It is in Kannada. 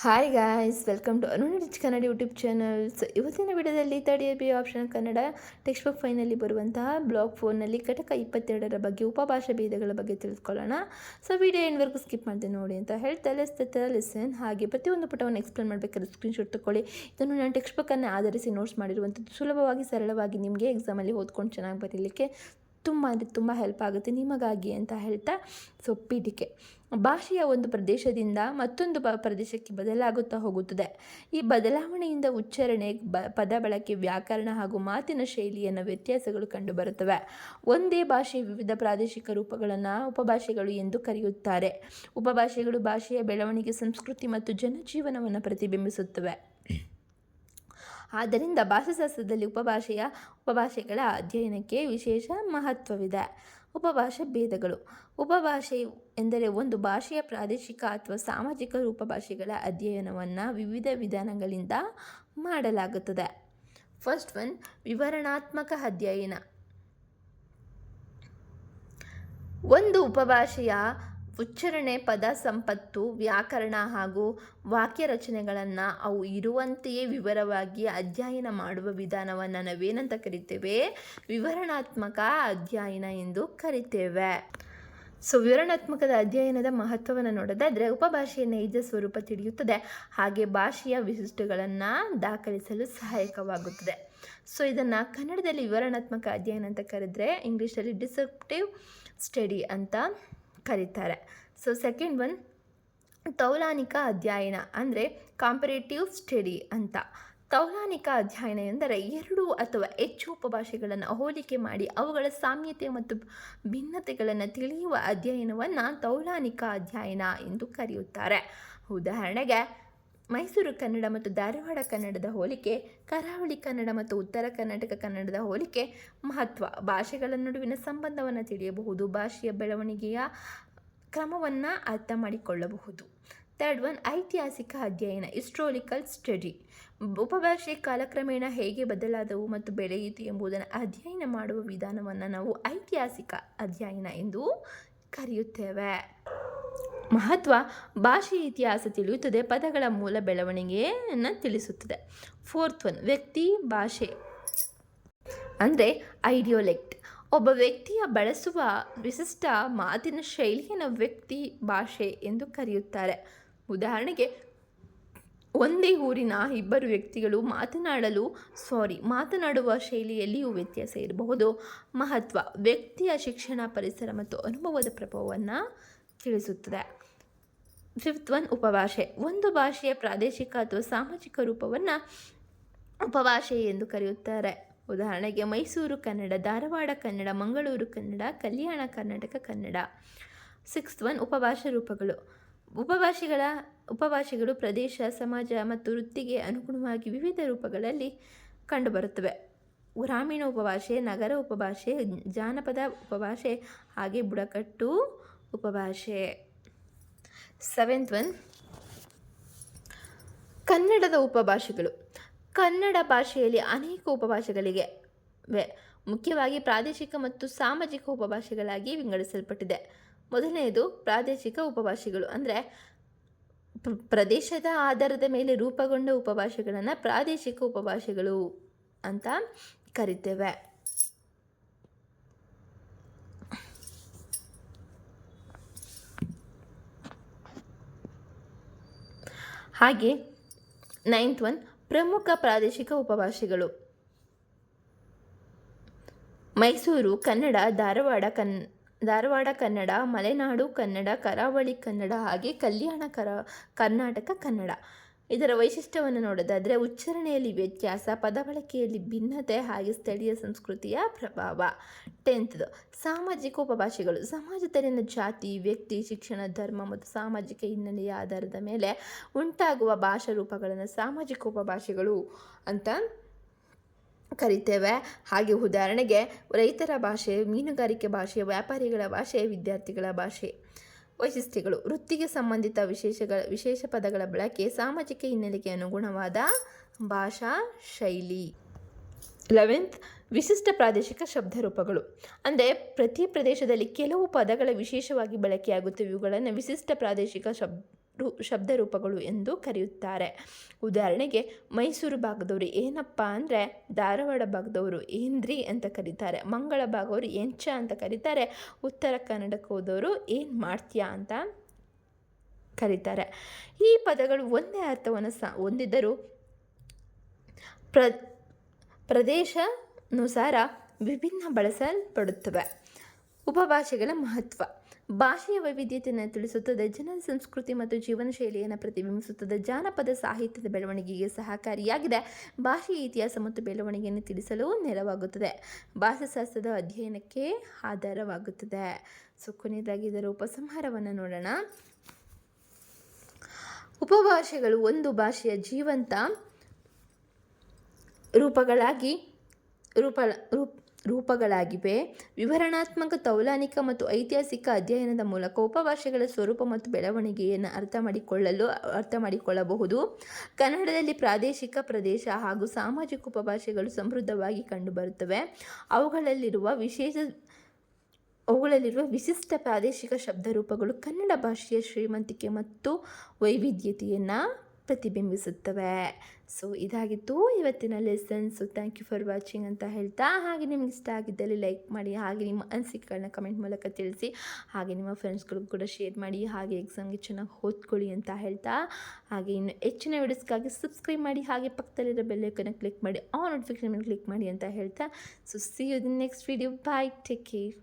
Hi guys, welcome to Arun rich Kannada YouTube channels. ಇವತ್ತಿನ ವಿಡಿಯೋದಲ್ಲಿ third year B option Kannada text book ಫೈನಲ್ಲಿ ಬರುವಂತಹ ಬ್ಲಾಕ್ 4ನಲ್ಲಿ ಘಟಕ 22ರ ಬಗ್ಗೆ ಉಪಭಾಷಾ ಭೇದಗಳ ಬಗ್ಗೆ ತಿಳಿದುಕೊಳ್ಳೋಣ. ಸೊ ವಿಡಿಯೋ ಎಂಡ್ವರೆಗೂ ಸ್ಕಿಪ್ ಮಾಡಿದೆ ನೋಡಿ ಅಂತ ಹೇಳ್ತಾ ಲೆಸನ್. ಹಾಗೆ ಪ್ರತಿಯೊಂದು ಪುಟವನ್ನು ಎಕ್ಸ್ಪ್ಲೇನ್ ಮಾಡಬೇಕಾದ್ರೆ ಸ್ಕ್ರೀನ್ಶಾಟ್ ತಗೊಳ್ಳಿ. ಇದನ್ನು ನಾನು ಟೆಕ್ಸ್ಟ್ ಬುಕ್ಕನ್ನು ಆಧರಿಸಿ ನೋಟ್ಸ್ ಮಾಡಿರುವಂಥದ್ದು. ಸುಲಭವಾಗಿ ಸರಳವಾಗಿ ನಿಮಗೆ ಎಕ್ಸಾಮಲ್ಲಿ ಓದ್ಕೊಂಡು ಚೆನ್ನಾಗಿ ಬರೀಲಿಕ್ಕೆ ತುಂಬ ಹೆಲ್ಪ್ ಆಗುತ್ತೆ ನಿಮಗಾಗಿ ಅಂತ ಹೇಳ್ತಾ. ಸೊ ಪೀಠಿಕೆ ಭಾಷೆಯ ಒಂದು ಪ್ರದೇಶದಿಂದ ಮತ್ತೊಂದು ಪ್ರದೇಶಕ್ಕೆ ಬದಲಾಗುತ್ತಾ ಹೋಗುತ್ತದೆ. ಈ ಬದಲಾವಣೆಯಿಂದ ಉಚ್ಚಾರಣೆ, ಪದ ಬಳಕೆ, ವ್ಯಾಕರಣ ಹಾಗೂ ಮಾತಿನ ಶೈಲಿಯನ್ನು ವ್ಯತ್ಯಾಸಗಳು ಕಂಡುಬರುತ್ತವೆ. ಒಂದೇ ಭಾಷೆಯ ವಿವಿಧ ಪ್ರಾದೇಶಿಕ ರೂಪಗಳನ್ನು ಉಪಭಾಷೆಗಳು ಎಂದು ಕರೆಯುತ್ತಾರೆ. ಉಪಭಾಷೆಗಳು ಭಾಷೆಯ ಬೆಳವಣಿಗೆ, ಸಂಸ್ಕೃತಿ ಮತ್ತು ಜನಜೀವನವನ್ನು ಪ್ರತಿಬಿಂಬಿಸುತ್ತವೆ. ಆದ್ದರಿಂದ ಭಾಷಾಶಾಸ್ತ್ರದಲ್ಲಿ ಉಪಭಾಷೆಗಳ ಅಧ್ಯಯನಕ್ಕೆ ವಿಶೇಷ ಮಹತ್ವವಿದೆ. ಉಪಭಾಷಾ ಭೇದಗಳು. ಉಪಭಾಷೆ ಎಂದರೆ ಒಂದು ಭಾಷೆಯ ಪ್ರಾದೇಶಿಕ ಅಥವಾ ಸಾಮಾಜಿಕ ರೂಪಭಾಷೆಗಳ ಅಧ್ಯಯನವನ್ನು ವಿವಿಧ ವಿಧಾನಗಳಿಂದ ಮಾಡಲಾಗುತ್ತದೆ. ಫಸ್ಟ್ ಒನ್, ವಿವರಣಾತ್ಮಕ ಅಧ್ಯಯನ. ಒಂದು ಉಪಭಾಷೆಯ ಉಚ್ಚಾರಣೆ, ಪದ ಸಂಪತ್ತು, ವ್ಯಾಕರಣ ಹಾಗೂ ವಾಕ್ಯ ರಚನೆಗಳನ್ನು ಅವು ಇರುವಂತೆಯೇ ವಿವರವಾಗಿ ಅಧ್ಯಯನ ಮಾಡುವ ವಿಧಾನವನ್ನು ನಾವೇನಂತ ಕರಿತೇವೆ? ವಿವರಣಾತ್ಮಕ ಅಧ್ಯಯನ ಎಂದು ಕರಿತೇವೆ. ಸೊ ವಿವರಣಾತ್ಮಕದ ಅಧ್ಯಯನದ ಮಹತ್ವವನ್ನು ನೋಡೋದಾದರೆ, ಉಪಭಾಷೆಯ ನೈಜ ಸ್ವರೂಪ ತಿಳಿಯುತ್ತದೆ, ಹಾಗೆ ಭಾಷೆಯ ವಿಶಿಷ್ಟಗಳನ್ನು ದಾಖಲಿಸಲು ಸಹಾಯಕವಾಗುತ್ತದೆ. ಸೊ ಇದನ್ನು ಕನ್ನಡದಲ್ಲಿ ವಿವರಣಾತ್ಮಕ ಅಧ್ಯಯನ ಅಂತ ಕರೆದರೆ, ಇಂಗ್ಲೀಷಲ್ಲಿ ಡಿಸ್ಕ್ರಿಪ್ಟಿವ್ ಸ್ಟಡಿ ಅಂತ ಕರೀತಾರೆ. ಸೊ ಸೆಕೆಂಡ್ ಒನ್, ತೌಲಾನಿಕ ಅಧ್ಯಯನ ಅಂದರೆ ಕಾಂಪರೇಟಿವ್ ಸ್ಟಡಿ ಅಂತ. ತೌಲಾನಿಕ ಅಧ್ಯಯನ ಎಂದರೆ ಎರಡು ಅಥವಾ ಹೆಚ್ಚು ಉಪಭಾಷೆಗಳನ್ನು ಹೋಲಿಕೆ ಮಾಡಿ ಅವುಗಳ ಸಾಮ್ಯತೆ ಮತ್ತು ಭಿನ್ನತೆಗಳನ್ನು ತಿಳಿಯುವ ಅಧ್ಯಯನವನ್ನು ತೌಲಾನಿಕ ಅಧ್ಯಯನ ಎಂದು ಕರೆಯುತ್ತಾರೆ. ಉದಾಹರಣೆಗೆ, ಮೈಸೂರು ಕನ್ನಡ ಮತ್ತು ಧಾರವಾಡ ಕನ್ನಡದ ಹೋಲಿಕೆ, ಕರಾವಳಿ ಕನ್ನಡ ಮತ್ತು ಉತ್ತರ ಕರ್ನಾಟಕ ಕನ್ನಡದ ಹೋಲಿಕೆ. ಮಹತ್ವ: ಭಾಷೆಗಳ ನಡುವಿನ ಸಂಬಂಧವನ್ನು ತಿಳಿಯಬಹುದು, ಭಾಷೆಯ ಬೆಳವಣಿಗೆಯ ಕ್ರಮವನ್ನು ಅರ್ಥ ಮಾಡಿಕೊಳ್ಳಬಹುದು. ಥರ್ಡ್ ಒನ್, ಐತಿಹಾಸಿಕ ಅಧ್ಯಯನ, ಹಿಸ್ಟೋರಿಕಲ್ ಸ್ಟಡಿ. ಉಪಭಾಷೆ ಕಾಲಕ್ರಮೇಣ ಹೇಗೆ ಬದಲಾದವು ಮತ್ತು ಬೆಳೆಯಿತು ಎಂಬುದನ್ನು ಅಧ್ಯಯನ ಮಾಡುವ ವಿಧಾನವನ್ನು ನಾವು ಐತಿಹಾಸಿಕ ಅಧ್ಯಯನ ಎಂದು ಕರೆಯುತ್ತೇವೆ. ಮಹತ್ವ: ಭಾಷೆಯ ಇತಿಹಾಸ ತಿಳಿಯುತ್ತದೆ, ಪದಗಳ ಮೂಲ ಬೆಳವಣಿಗೆಯನ್ನು ತಿಳಿಸುತ್ತದೆ. ಫೋರ್ತ್ ಒನ್, ವ್ಯಕ್ತಿ ಭಾಷೆ ಅಂದರೆ ಐಡಿಯೋಲೆಕ್ಟ್. ಒಬ್ಬ ವ್ಯಕ್ತಿಯ ಬಳಸುವ ವಿಶಿಷ್ಟ ಮಾತಿನ ಶೈಲಿಯನ್ನು ವ್ಯಕ್ತಿ ಭಾಷೆ ಎಂದು ಕರೆಯುತ್ತಾರೆ. ಉದಾಹರಣೆಗೆ, ಒಂದೇ ಊರಿನ ಇಬ್ಬರು ವ್ಯಕ್ತಿಗಳು ಮಾತನಾಡುವ ಶೈಲಿಯಲ್ಲಿಯೂ ವ್ಯತ್ಯಾಸ ಇರಬಹುದು. ಮಹತ್ವ: ವ್ಯಕ್ತಿಯ ಶಿಕ್ಷಣ, ಪರಿಸರ ಮತ್ತು ಅನುಭವದ ಪ್ರಭಾವವನ್ನು ತಿಳಿಸುತ್ತದೆ. ಫಿಫ್ತ್ ಒನ್, ಉಪಭಾಷೆ. ಒಂದು ಭಾಷೆಯ ಪ್ರಾದೇಶಿಕ ಅಥವಾ ಸಾಮಾಜಿಕ ರೂಪವನ್ನು ಉಪಭಾಷೆ ಎಂದು ಕರೆಯುತ್ತಾರೆ. ಉದಾಹರಣೆಗೆ, ಮೈಸೂರು ಕನ್ನಡ, ಧಾರವಾಡ ಕನ್ನಡ, ಮಂಗಳೂರು ಕನ್ನಡ, ಕಲ್ಯಾಣ ಕರ್ನಾಟಕ ಕನ್ನಡ. ಸಿಕ್ಸ್ತ್ ಒನ್, ಉಪಭಾಷಾ ರೂಪಗಳು. ಉಪಭಾಷೆಗಳು ಪ್ರದೇಶ, ಸಮಾಜ ಮತ್ತು ವೃತ್ತಿಗೆ ಅನುಗುಣವಾಗಿ ವಿವಿಧ ರೂಪಗಳಲ್ಲಿ ಕಂಡುಬರುತ್ತವೆ. ಗ್ರಾಮೀಣ ಉಪಭಾಷೆ, ನಗರ ಉಪಭಾಷೆ, ಜಾನಪದ ಉಪಭಾಷೆ, ಹಾಗೆ ಬುಡಕಟ್ಟು ಉಪಭಾಷೆ. ಸೆವೆಂತ್ ಒನ್, ಕನ್ನಡದ ಉಪಭಾಷೆಗಳು. ಕನ್ನಡ ಭಾಷೆಯಲ್ಲಿ ಅನೇಕ ಉಪಭಾಷೆಗಳಿವೆ. ಮುಖ್ಯವಾಗಿ ಪ್ರಾದೇಶಿಕ ಮತ್ತು ಸಾಮಾಜಿಕ ಉಪಭಾಷೆಗಳಾಗಿ ವಿಂಗಡಿಸಲ್ಪಟ್ಟಿದೆ. ಮೊದಲನೆಯದು ಪ್ರಾದೇಶಿಕ ಉಪಭಾಷೆಗಳು ಅಂದರೆ ಪ್ರದೇಶದ ಆಧಾರದ ಮೇಲೆ ರೂಪುಗೊಂಡ ಉಪಭಾಷೆಗಳನ್ನು ಪ್ರಾದೇಶಿಕ ಉಪಭಾಷೆಗಳು ಅಂತ ಕರಿತೇವೆ. ಹಾಗೆ ನೈನ್ತ್ ಒನ್, ಪ್ರಮುಖ ಪ್ರಾದೇಶಿಕ ಉಪಭಾಷೆಗಳು. ಮೈಸೂರು ಕನ್ನಡ, ಧಾರವಾಡ ಕನ್ನಡ, ಮಲೆನಾಡು ಕನ್ನಡ, ಕರಾವಳಿ ಕನ್ನಡ, ಹಾಗೆ ಕಲ್ಯಾಣ ಕರ್ನಾಟಕ ಕನ್ನಡ. ಇದರ ವೈಶಿಷ್ಟ್ಯವನ್ನು ನೋಡೋದಾದರೆ, ಉಚ್ಚಾರಣೆಯಲ್ಲಿ ವ್ಯತ್ಯಾಸ, ಪದ ಬಳಕೆಯಲ್ಲಿ ಭಿನ್ನತೆ, ಹಾಗೆ ಸ್ಥಳೀಯ ಸಂಸ್ಕೃತಿಯ ಪ್ರಭಾವ. 10th, ಸಾಮಾಜಿಕ ಉಪಭಾಷೆಗಳು. ಸಮಾಜದಲ್ಲಿನ ಜಾತಿ, ವ್ಯಕ್ತಿ, ಶಿಕ್ಷಣ, ಧರ್ಮ ಮತ್ತು ಸಾಮಾಜಿಕ ಹಿನ್ನೆಲೆಯ ಆಧಾರದ ಮೇಲೆ ಉಂಟಾಗುವ ಭಾಷಾ ರೂಪಗಳನ್ನು ಸಾಮಾಜಿಕ ಉಪಭಾಷೆಗಳು ಅಂತ ಕರಿತೇವೆ. ಹಾಗೆ ಉದಾಹರಣೆಗೆ, ರೈತರ ಭಾಷೆ, ಮೀನುಗಾರಿಕೆ ಭಾಷೆ, ವ್ಯಾಪಾರಿಗಳ ಭಾಷೆ, ವಿದ್ಯಾರ್ಥಿಗಳ ಭಾಷೆ. ವೈಶಿಷ್ಟ್ಯಗಳು: ವೃತ್ತಿಗೆ ಸಂಬಂಧಿತ ವಿಶೇಷ ಪದಗಳ ಬಳಕೆ, ಸಾಮಾಜಿಕ ಹಿನ್ನೆಲೆಗೆ ಅನುಗುಣವಾದ ಭಾಷಾ ಶೈಲಿ. 11th, ವಿಶಿಷ್ಟ ಪ್ರಾದೇಶಿಕ ಶಬ್ದರೂಪಗಳು. ಅಂದರೆ ಪ್ರತಿ ಪ್ರದೇಶದಲ್ಲಿ ಕೆಲವು ಪದಗಳ ವಿಶೇಷವಾಗಿ ಬಳಕೆಯಾಗುತ್ತವೆ. ಇವುಗಳನ್ನು ವಿಶಿಷ್ಟ ಪ್ರಾದೇಶಿಕ ಶಬ್ದ ರೂಪಗಳು ಎಂದು ಕರೆಯುತ್ತಾರೆ. ಉದಾಹರಣೆಗೆ ಮೈಸೂರು ಭಾಗದವರು ಏನಪ್ಪ ಅಂದರೆ ಧಾರವಾಡ ಭಾಗದವರು ಏನ್ರಿ ಅಂತ ಕರೀತಾರೆ. ಮಂಗಳ ಭಾಗವರು ಎಂಚ ಅಂತ ಕರೀತಾರೆ. ಉತ್ತರ ಕನ್ನಡಕ್ಕೆ ಹೋದವರು ಏನು ಮಾಡ್ತೀಯಾ ಅಂತ ಕರೀತಾರೆ. ಈ ಪದಗಳು ಒಂದೇ ಅರ್ಥವನ್ನು ಹೊಂದಿದ್ದರೂ ಪ್ರದೇಶಾನುಸಾರ ವಿಭಿನ್ನ ಬಳಸಲ್ಪಡುತ್ತವೆ. ಉಪಭಾಷೆಗಳ ಮಹತ್ವ. ಭಾಷೆಯ ವೈವಿಧ್ಯತೆಯನ್ನು ತಿಳಿಸುತ್ತದೆ, ಜನರ ಸಂಸ್ಕೃತಿ ಮತ್ತು ಜೀವನ ಶೈಲಿಯನ್ನು ಪ್ರತಿಬಿಂಬಿಸುತ್ತದೆ, ಜಾನಪದ ಸಾಹಿತ್ಯದ ಬೆಳವಣಿಗೆಗೆ ಸಹಕಾರಿಯಾಗಿದೆ, ಭಾಷೆಯ ಇತಿಹಾಸ ಮತ್ತು ಬೆಳವಣಿಗೆಯನ್ನು ತಿಳಿಸಲು ನೆರವಾಗುತ್ತದೆ, ಭಾಷಾಶಾಸ್ತ್ರದ ಅಧ್ಯಯನಕ್ಕೆ ಆಧಾರವಾಗುತ್ತದೆ. ಕೊನೆಯದಾಗಿ ಇದರ ಉಪಸಂಹಾರವನ್ನು ನೋಡೋಣ. ಉಪಭಾಷೆಗಳು ಒಂದು ಭಾಷೆಯ ಜೀವಂತ ರೂಪಗಳಾಗಿವೆ. ವಿವರಣಾತ್ಮಕ, ತೌಲನಿಕ ಮತ್ತು ಐತಿಹಾಸಿಕ ಅಧ್ಯಯನದ ಮೂಲಕ ಉಪಭಾಷೆಗಳ ಸ್ವರೂಪ ಮತ್ತು ಬೆಳವಣಿಗೆಯನ್ನು ಅರ್ಥ ಮಾಡಿಕೊಳ್ಳಬಹುದು. ಕನ್ನಡದಲ್ಲಿ ಪ್ರಾದೇಶಿಕ, ಪ್ರದೇಶ ಹಾಗೂ ಸಾಮಾಜಿಕ ಉಪಭಾಷೆಗಳು ಸಮೃದ್ಧವಾಗಿ ಕಂಡುಬರುತ್ತವೆ. ಅವುಗಳಲ್ಲಿರುವ ವಿಶಿಷ್ಟ ಪ್ರಾದೇಶಿಕ ಶಬ್ದರೂಪಗಳು ಕನ್ನಡ ಭಾಷೆಯ ಶ್ರೀಮಂತಿಕೆ ಮತ್ತು ವೈವಿಧ್ಯತೆಯನ್ನು ಪ್ರತಿಬಿಂಬಿಸುತ್ತವೆ. ಇದಾಗಿತ್ತು ಇವತ್ತಿನ lesson. Thank you for watching ಅಂತ ಹೇಳ್ತಾ, ಹಾಗೆ ನಿಮ್ಗೆ ಇಷ್ಟ ಆಗಿದ್ದಲ್ಲಿ ಲೈಕ್ ಮಾಡಿ, ಹಾಗೆ ನಿಮ್ಮ ಅನಿಸಿಕೆಗಳನ್ನ ಕಮೆಂಟ್ ಮೂಲಕ ತಿಳಿಸಿ, ಹಾಗೆ ನಿಮ್ಮ ಫ್ರೆಂಡ್ಸ್ಗಳಿಗೂ ಕೂಡ ಶೇರ್ ಮಾಡಿ, ಹಾಗೆ ಎಕ್ಸಾಮ್ಗೆ ಚೆನ್ನಾಗಿ ಓದ್ಕೊಳ್ಳಿ ಅಂತ ಹೇಳ್ತಾ, ಹಾಗೆ ಇನ್ನು ಹೆಚ್ಚಿನ ವಿಡಿಯೋಸ್ಗಾಗಿ ಸಬ್ಸ್ಕ್ರೈಬ್ ಮಾಡಿ, ಹಾಗೆ ಪಕ್ಕದಲ್ಲಿರೋ ಬೆಲ್ ಐಕಾನ್ನ ಕ್ಲಿಕ್ ಮಾಡಿ, ಆಲ್ ನೋಟಿಫಿಕೇಶನ್ ಮೇಲೆ ಕ್ಲಿಕ್ ಮಾಡಿ ಅಂತ ಹೇಳ್ತಾ, see you in next video. Bye, take care.